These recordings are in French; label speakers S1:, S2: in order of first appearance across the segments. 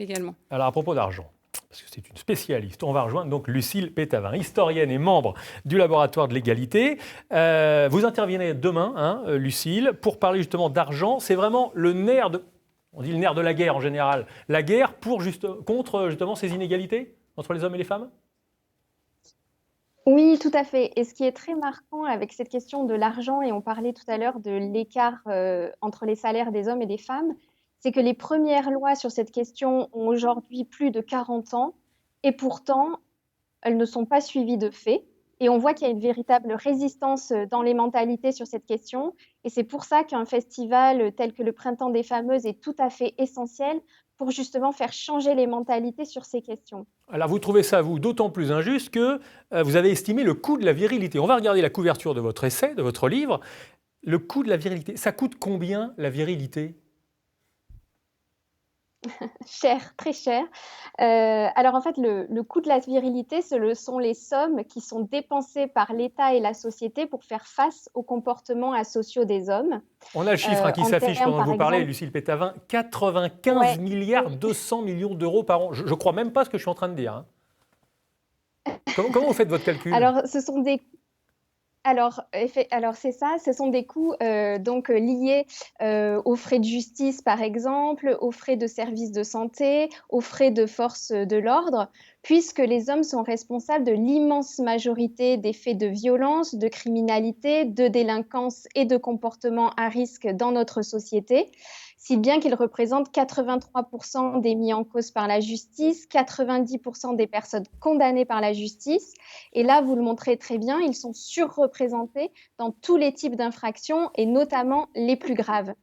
S1: également.
S2: Alors à propos d'argent, parce que c'est une spécialiste, on va rejoindre donc Lucile Pétavin, historienne et membre du laboratoire de l'égalité. Vous interviendrez demain, Lucile, pour parler justement d'argent. C'est vraiment le nerf de, on dit le nerf de la guerre en général, la guerre contre justement ces inégalités entre les hommes et les femmes.
S3: Oui, tout à fait. Et ce qui est très marquant avec cette question de l'argent, et on parlait tout à l'heure de l'écart entre les salaires des hommes et des femmes, c'est que les premières lois sur cette question ont aujourd'hui plus de 40 ans, et pourtant, elles ne sont pas suivies de faits. Et on voit qu'il y a une véritable résistance dans les mentalités sur cette question. Et c'est pour ça qu'un festival tel que le Printemps des Fameuses est tout à fait essentiel pour justement faire changer les mentalités sur ces questions.
S2: Alors vous trouvez ça, vous, d'autant plus injuste que vous avez estimé le coût de la virilité. On va regarder la couverture de votre essai, de votre livre. Le coût de la virilité, ça coûte combien la
S3: Cher, très cher. Alors en fait, le coût de la virilité, sont les sommes qui sont dépensées par l'État et la société pour faire face aux comportements asociaux des hommes.
S2: On a le chiffre qui
S3: En
S2: s'affiche
S3: termes,
S2: pendant que
S3: par
S2: vous parlez,
S3: exemple,
S2: Lucile Pétavin, 95
S3: ouais,
S2: milliards
S3: oui.
S2: 200 millions d'euros par an. Je ne crois même pas ce que je suis en train de dire. Comment vous faites votre calcul?
S3: Alors, ce sont des alors c'est ça, ce sont des coûts donc liés aux frais de justice par exemple, aux frais de services de santé, aux frais de forces de l'ordre, puisque les hommes sont responsables de l'immense majorité des faits de violence, de criminalité, de délinquance et de comportements à risque dans notre société, si bien qu'ils représentent 83% des mis en cause par la justice, 90% des personnes condamnées par la justice. Et là, vous le montrez très bien, ils sont surreprésentés dans tous les types d'infractions et notamment les plus graves.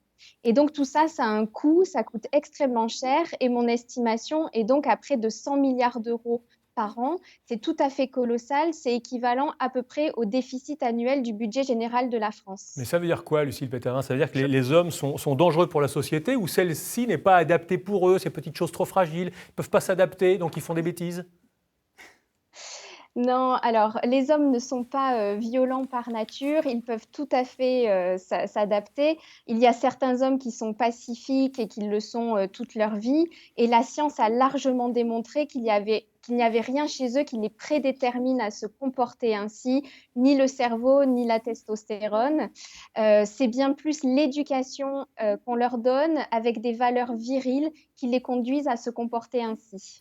S3: Et donc tout ça, ça a un coût, ça coûte extrêmement cher et mon estimation est donc à près de 100 milliards d'euros par an. C'est tout à fait colossal, c'est équivalent à peu près au déficit annuel du budget général de la
S2: Mais
S3: France.
S2: ça veut dire quoi, Lucile Pétavin? Ça veut dire que les hommes sont dangereux pour la société ou celle-ci n'est pas adaptée pour eux, ces petites choses trop fragiles, ils ne peuvent pas s'adapter, donc ils font des bêtises?
S3: Non, alors les hommes ne sont pas violents par nature, ils peuvent tout à fait s'adapter. Il y a certains hommes qui sont pacifiques et qui le sont toute leur vie, et la science a largement démontré qu'il n'y avait rien chez eux qui les prédétermine à se comporter ainsi, ni le cerveau, ni la testostérone. C'est bien plus l'éducation qu'on leur donne avec des valeurs viriles qui les conduisent à se comporter ainsi.